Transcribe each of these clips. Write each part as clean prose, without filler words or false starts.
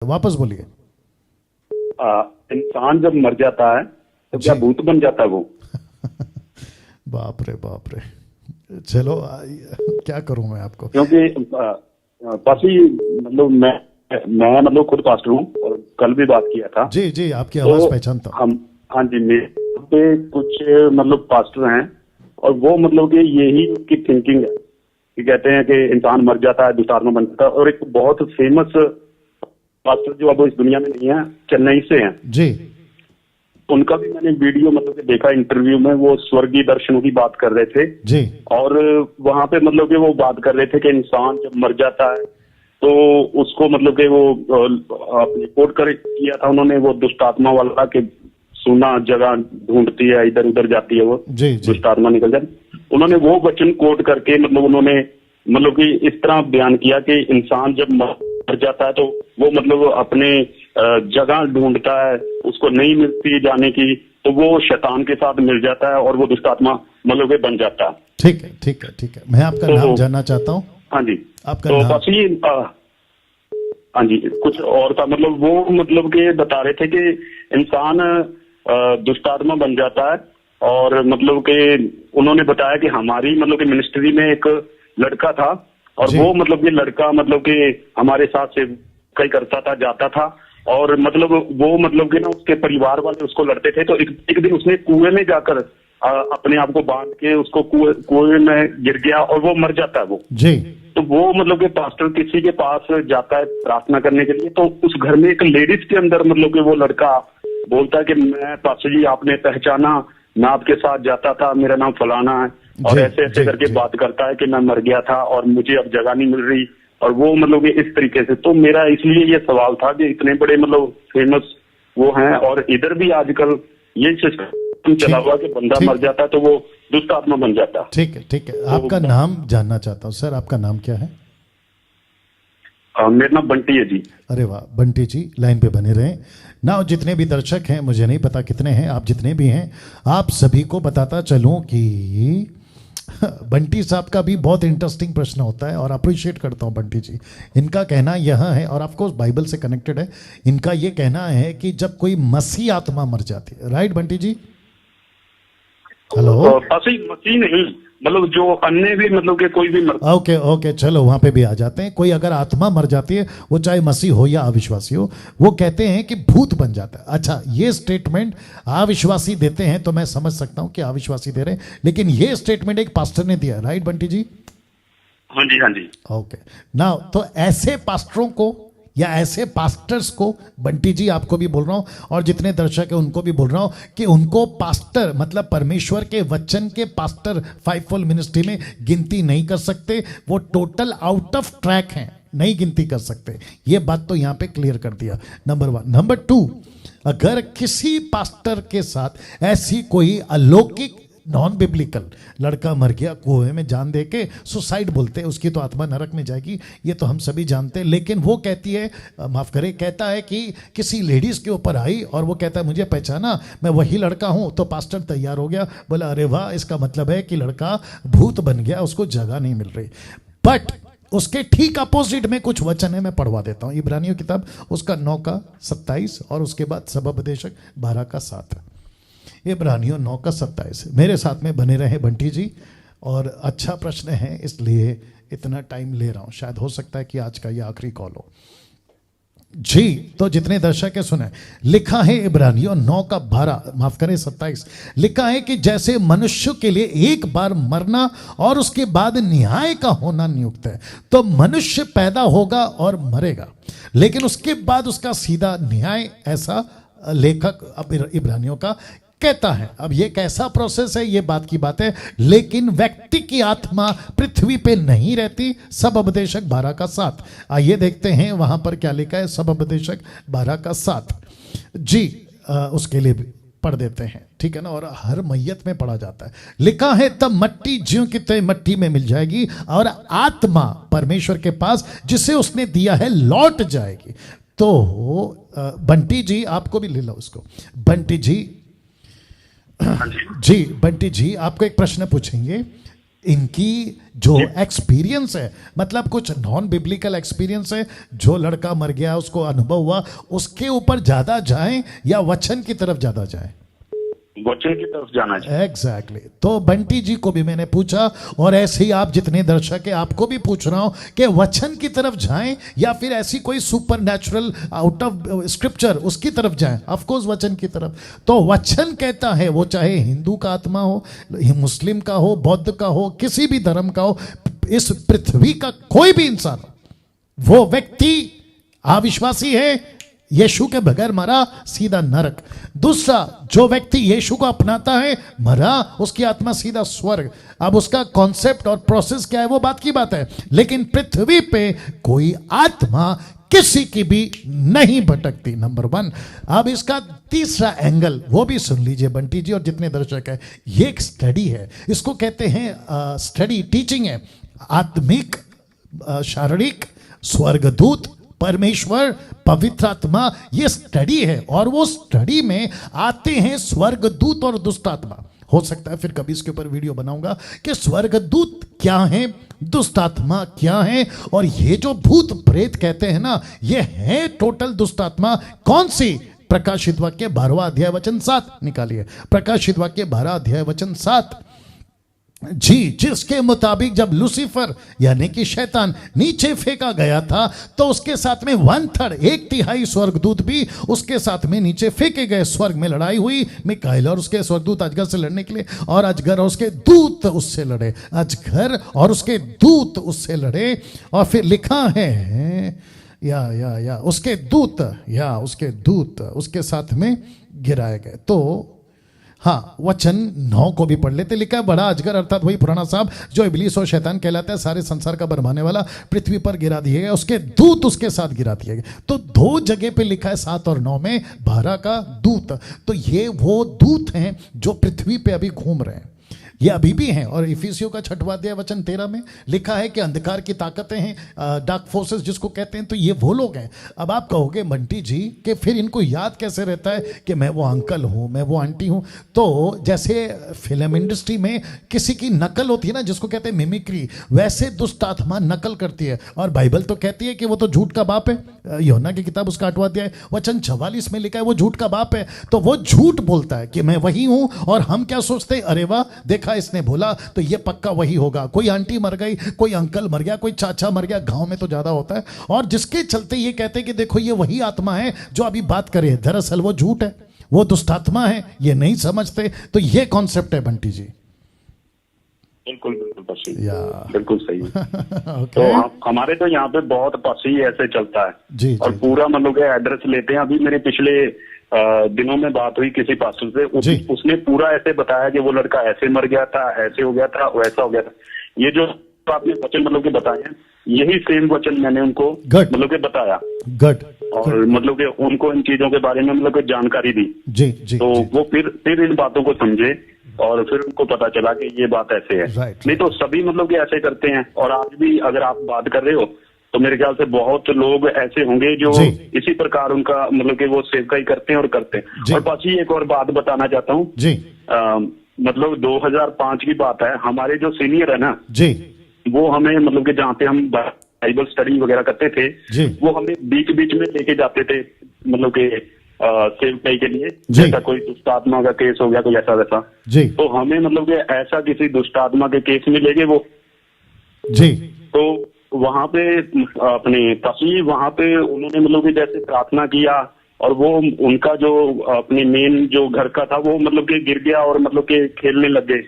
वापस बोलिए। इंसान जब मर जाता है तो क्या भूत बन जाता है वो? बाप रे बाप रे। चलो क्या करूं मैं आपको, क्योंकि पासी मतलब मैं मतलब खुद पास्टर हूँ और कल भी बात किया था। जी जी, आपकी आवाज पहचानता हूं। हम हाँ जी, मेरे पे कुछ मतलब पास्टर हैं और वो मतलब कि यही उसकी थिंकिंग है कि कहते हैं कि इंसान मर जाता है दुष्टात्मा बन जाता है। और एक बहुत फेमस पास्टर जो अब इस दुनिया में नहीं है, चेन्नई से हैं जी, उनका भी मैंने वीडियो मतलब कि देखा इंटरव्यू में। वो स्वर्गीय दर्शनों की बात कर रहे थे जी और वहां पे मतलब कि वो बात कर रहे थे कि इंसान जब मर जाता है तो उसको मतलब कि वो अपने कोट कर किया था उन्होंने, वो दुष्ट आत्मा वाला के सुना जगह ढूंढती है, इधर उधर जाती है, वो जी जी दुष्ट आत्मा निकल जाती। उन्होंने वो वचन कोट करके मतलब उन्होंने मतलब कि इस तरह बयान किया कि इंसान जब मर जाता है तो वो मतलब अपने जगह ढूंढता है, उसको नहीं मिलती जाने की, तो वो शैतान के साथ मिल जाता है और वो दुष्ट आत्मा मतलब कि बन जाता है। ठीक है ठीक है ठीक है। मैं आपका नाम जानना चाहता हूँ। हाँ जी, आपका तो नाम? बस ये हाँ जी, कुछ और था मतलब वो मतलब कि बता रहे थे कि इंसान दुष्ट आत्मा बन जाता है। और मतलब कि उन्होंने बताया कि हमारी मतलब कि मिनिस्ट्री में एक लड़का था और जी वो मतलब कि लड़का मतलब कि हमारे साथ से कई करता था, जाता था। और मतलब वो मतलब कि ना उसके परिवार वाले उसको लड़ते थे, तो एक दिन उसने कुएं में जाकर अपने आप को बांध के उसको कुएं में गिर गया और वो मर जाता है वो। जी तो वो मतलब कि पास्टर किसी के पास जाता है प्रार्थना करने के लिए, तो उस घर में एक लेडीज के अंदर मतलब कि वो लड़का बोलता है कि मैं पास्टर जी आपने पहचाना, मैं आपके साथ जाता था, मेरा नाम फलाना है, और जी ऐसे ऐसे जी करके जी बात करता है कि मैं मर गया था और मुझे अब जगह नहीं मिल रही। और वो मतलब कि इस तरीके से, तो मेरा इसलिए ये सवाल था कि इतने बड़े मतलब फेमस वो हैं और इधर भी आजकल ये सिस्टम चला हुआ कि बंदा मर जाता है तो वो दुष्ट आत्मा बन जाता है। ठीक है ठीक है। तो आपका नाम जानना चाहता हूँ सर, आपका नाम क्या है? मेरा नाम बंटी है जी। अरे वाह बंटी जी, लाइन पे बने रहें ना। जितने भी दर्शक हैं, मुझे नहीं पता कितने हैं, आप जितने भी हैं आप सभी को बताता चलूं कि बंटी साहब का भी बहुत इंटरेस्टिंग प्रश्न होता है और अप्रिशिएट करता हूं बंटी जी। इनका कहना यह है, और ऑफकोर्स बाइबल से कनेक्टेड है, इनका ये कहना है कि जब कोई मसीह आत्मा मर जाती है, राइट बंटी जी? हेलो? मसीह नहीं, मतलब जो अन्य भी मतलब कि कोई भी ओके ओके, चलो वहां पे भी आ जाते हैं। कोई अगर आत्मा मर जाती है, वो चाहे मसीह हो या अविश्वासी हो, वो कहते हैं कि भूत बन जाता है। अच्छा, ये स्टेटमेंट अविश्वासी देते हैं तो मैं समझ सकता हूं कि अविश्वासी दे रहे हैं, लेकिन ये स्टेटमेंट एक पास्टर ने दिया, राइट बंटी जी? हाँ जी हाँ जी। ओके नाउ, तो ऐसे पास्टरों को या ऐसे पास्टर्स को, बंटी जी आपको भी बोल रहा हूं और जितने दर्शक हैं उनको भी बोल रहा हूं कि उनको पास्टर मतलब परमेश्वर के वचन के पास्टर फाइवफोल्ड मिनिस्ट्री में गिनती नहीं कर सकते। वो टोटल आउट ऑफ ट्रैक हैं, नहीं गिनती कर सकते। ये बात तो यहां पे क्लियर कर दिया, नंबर वन। नंबर टू, अगर किसी पास्टर के साथ ऐसी कोई अलौकिक नॉन बिब्लिकल, लड़का मर गया कुएं में जान दे के, सुसाइड बोलते हैं, उसकी तो आत्मा नरक में जाएगी, ये तो हम सभी जानते हैं। लेकिन वो कहती है, माफ करें, कहता है कि किसी लेडीज के ऊपर आई और वो कहता है मुझे पहचाना, मैं वही लड़का हूं, तो पास्टर तैयार हो गया, बोला अरे वाह, इसका मतलब है कि लड़का भूत बन गया, उसको जगह नहीं मिल रही। बट उसके ठीक अपोजिट में कुछ वचन है, मैं पढ़वा देता हूं। इब्रानियों किताब उसका 9:27 और उसके बाद सबोपदेशक 12:7। इब्रानियों 9:27। मेरे साथ में बने रहे बंटी जी, और अच्छा प्रश्न है इसलिए इतना टाइम ले रहा हूं, शायद हो सकता है कि आज का ये आखिरी कॉल हो जी। तो जितने दर्शक है सुने, लिखा है इब्रानियों 9:12, माफ करें 27, लिखा है कि जैसे मनुष्य के लिए एक बार मरना और उसके बाद न्याय का होना नियुक्त है, तो मनुष्य पैदा होगा और मरेगा, लेकिन उसके बाद उसका सीधा न्याय, ऐसा लेखक अब इब्रानियों का कहता है। अब ये कैसा प्रोसेस है, ये बात की बात है, लेकिन व्यक्ति की आत्मा पृथ्वी पे नहीं रहती। सबोपदेशक 12:7, आइए देखते हैं वहां पर क्या लिखा है। सबोपदेशक 12:7 जी, उसके लिए भी पढ़ देते हैं, ठीक है ना, और हर मैयत में पढ़ा जाता है। लिखा है तब मट्टी ज्यों की त्यों मट्टी में मिल जाएगी और आत्मा परमेश्वर के पास जिसे उसने दिया है लौट जाएगी। तो बंटी जी, आपको भी ले लो उसको। बंटी जी, जी बंटी जी, आपको एक प्रश्न पूछेंगे। इनकी जो एक्सपीरियंस है, मतलब कुछ नॉन बिब्लिकल एक्सपीरियंस है, जो लड़का मर गया उसको अनुभव हुआ, उसके ऊपर ज्यादा जाएं या वचन की तरफ ज्यादा जाएं? वचन की तरफ जाना चाहिए। एग्जैक्टली। तो बंटी जी को भी मैंने पूछा, और ऐसे ही आप जितने दर्शक है आपको भी पूछ रहा हूं कि वचन की तरफ जाएं या फिर ऐसी कोई super natural out of scripture उसकी तरफ जाएं? ऑफ कोर्स वचन की तरफ। तो वचन कहता है, वो चाहे हिंदू का आत्मा हो, मुस्लिम का हो, बौद्ध का हो, किसी भी धर्म का हो, इस पृथ्वी का कोई भी इंसान, वो व्यक्ति अविश्वासी है, यीशु के बगैर मरा, सीधा नरक। दूसरा, जो व्यक्ति यीशु को अपनाता है, मरा, उसकी आत्मा सीधा स्वर्ग। अब उसका कॉन्सेप्ट और प्रोसेस क्या है वो बात की बात है, लेकिन पृथ्वी पे कोई आत्मा किसी की भी नहीं भटकती, नंबर 1। अब इसका तीसरा एंगल वो भी सुन लीजिए बंटी जी और जितने दर्शक है। ये एक स्टडी है, इसको कहते हैं स्टडी, टीचिंग है। आत्मिक, शारीरिक, स्वर्गदूत, परमेश्वर, पवित्र आत्मा, ये स्टडी है। और वो स्टडी में आते हैं स्वर्गदूत और दुष्ट आत्मा। हो सकता है फिर कभी इसके ऊपर वीडियो बनाऊंगा कि स्वर्गदूत क्या है, दुष्ट आत्मा क्या है, और ये जो भूत प्रेत कहते हैं ना, ये है टोटल दुष्ट आत्मा। कौन सी? प्रकाशित वाक्य 12वां अध्याय वचन 7 निकालिए। प्रकाशित वाक्य 12 अध्याय वचन 7 जी, जिसके मुताबिक जब लूसीफर यानी कि शैतान नीचे फेंका गया था, तो उसके साथ में 1/3, 1/3 स्वर्गदूत भी उसके साथ में नीचे फेंके गए। स्वर्ग में लड़ाई हुई, मिकाएल और उसके स्वर्गदूत अजगर से लड़ने के लिए, और अजगर और उसके दूत उससे लड़े। अजगर और उसके दूत उससे लड़े, और फिर लिखा है या उसके दूत उसके साथ में गिराए गए। तो हाँ, वचन 9 को भी पढ़ लेते। लिखा है, बड़ा अजगर अर्थात वही पुराना सांप जो इब्लीस और शैतान कहलाता है, सारे संसार का भरमाने वाला, पृथ्वी पर गिरा दिए गए, उसके दूत उसके साथ गिरा दिए गए। तो 2 जगह पे लिखा है 7 और 9 में 12 का दूत। तो ये वो दूत हैं जो पृथ्वी पे अभी घूम रहे हैं, ये अभी भी हैं। और इफिसियों का 6वां अध्याय वचन 13 में लिखा है कि अंधकार की ताकतें हैं, डार्क फोर्सेस जिसको कहते हैं, तो ये वो लोग हैं। अब आप कहोगे बंटी जी कि फिर इनको याद कैसे रहता है कि मैं वो अंकल हूं, मैं वो आंटी हूं? तो जैसे फिल्म इंडस्ट्री में किसी की नकल होती है ना, जिसको कहते हैं मिमिक्री, वैसे दुष्ट आत्मा नकल करती है। और बाइबल तो कहती है कि वो तो झूठ का बाप है। यूहन्ना की किताब उसका 8वां अध्याय वचन 44 में लिखा है वो झूठ का बाप है। तो वो झूठ बोलता है कि मैं वही हूं, और हम क्या सोचते हैं, अरे वाह देखा इसने बोला तो ये पक्का वही होगा। कोई आंटी मर गई, कोई अंकल मर गया, कोई चाचा मर गया, गांव में तो ज्यादा होता है, और जिसके चलते ये कहते हैं कि देखो ये वही आत्मा है जो अभी बात करे, दरअसल वो झूठ है, वो दुष्ट आत्मा है, ये नहीं समझते। तो ये कॉन्सेप्ट है बंटी जी। बिल्कुल पसी, या बिल्कुल सही। okay. तो हमारे तो यहाँ पे बहुत पसी ऐसे चलता है जी, और जी, पूरा मतलब के एड्रेस लेते हैं। अभी मेरे पिछले दिनों में बात हुई किसी पास्टर से, उसने पूरा ऐसे बताया कि वो लड़का ऐसे मर गया था, ऐसे हो गया था, वैसा हो गया था। ये जो आपने वचन मतलब के बताए हैं, यही सेम वचन मैंने उनको मतलब के बताया। और मतलब के उनको इन चीजों के बारे में मतलब के जानकारी दी। जी, जी, तो जी. वो फिर इन बातों को समझे, और फिर उनको पता चला कि ये बात ऐसे है। नहीं तो सभी मतलब कि ऐसे करते हैं। और आज भी अगर आप बात कर रहे हो तो मेरे ख्याल से बहुत लोग ऐसे होंगे जो इसी प्रकार उनका मतलब कि वो सेवकाई करते हैं और करते हैं। और पाची एक और बात बताना चाहता हूँ जी, मतलब 2005 की बात है। हमारे जो सीनियर है ना जी, वो हमें मतलब कि जहाँ पे हम बाइबल स्टडी वगैरह करते थे जी, वो हमें बीच बीच में लेके जाते थे मतलब कि सेवकाई के लिए। जैसा कोई दुष्ट आत्मा का केस हो गया, कोई ऐसा वैसा जी, तो हमें मतलब कि ऐसा किसी दुष्ट आत्मा के केस में ले गए वो जी। तो वहां पे अपने तस्वीर वहां पे उन्होंने मतलब कि जैसे प्रार्थना किया, और वो उनका जो अपने मेन जो घर का था वो मतलब कि गिर गया और मतलब कि खेलने लग गए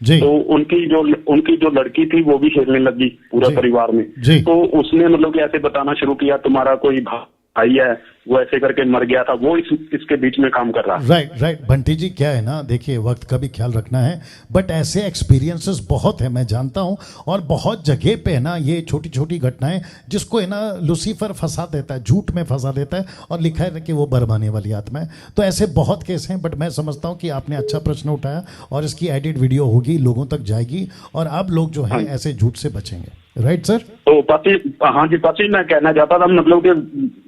जी। तो उनकी जो लड़की थी वो भी खेलने लगी पूरा परिवार में जी। तो उसने मतलब कि ऐसे बताना शुरू किया, तुम्हारा कोई भाई है वो ऐसे करके मर गया था, वो इसके बीच में काम कर रहा है। राइट बंटी जी, क्या है ना, देखिए वक्त का भी ख्याल रखना है, बट ऐसे एक्सपीरियंसेस बहुत है, मैं जानता हूं। और बहुत जगह पे है ना ये छोटी छोटी घटनाएं जिसको है ना लूसीफर फंसा देता है, झूठ में फंसा देता है, और लिखा है कि वो बरमाने वाली आत्मा है। तो ऐसे बहुत केस हैं, बट मैं समझता हूँ कि आपने अच्छा प्रश्न उठाया, और इसकी एडिट वीडियो होगी, लोगों तक जाएगी, और आप लोग जो है ऐसे झूठ से बचेंगे। Right sir. तो पाची, हाँ जी पाची, मैं कहना चाहता था मतलब कि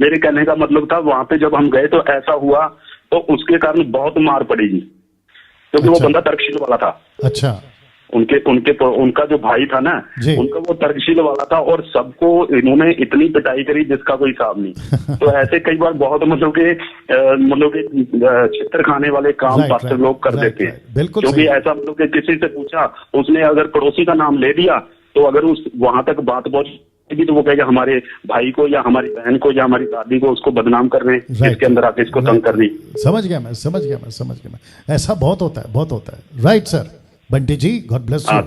मेरे कहने का मतलब था वहां पे जब हम गए तो ऐसा हुआ, तो उसके कारण बहुत मार पड़ेगी, क्योंकि वो बंदा तर्कशील वाला था। अच्छा। उनका जो भाई था ना, जी। उनका वो तर्कशील वाला था और सबको इन्होंने इतनी पिटाई करी जिसका कोई हिसाब नहीं। तो ऐसे कई बार बहुत मतलब के चित्र खाने वाले काम Right, पास्टर right, लोग कर right, देते right. हैं। बिल्कुल क्योंकि सही। ऐसा मतलब कि किसी से पूछा, उसने अगर पड़ोसी का नाम ले दिया तो अगर उस वहां तक बात पहुंचेगी तो वो कहेगा हमारे भाई को या हमारी बहन को या हमारी दादी को उसको बदनाम कर रहे हैं, इसके अंदर आके इसको तंग कर दी। समझ गया मैं। ऐसा बहुत होता है, बहुत होता है। Right sir, Bunty ji, God bless you.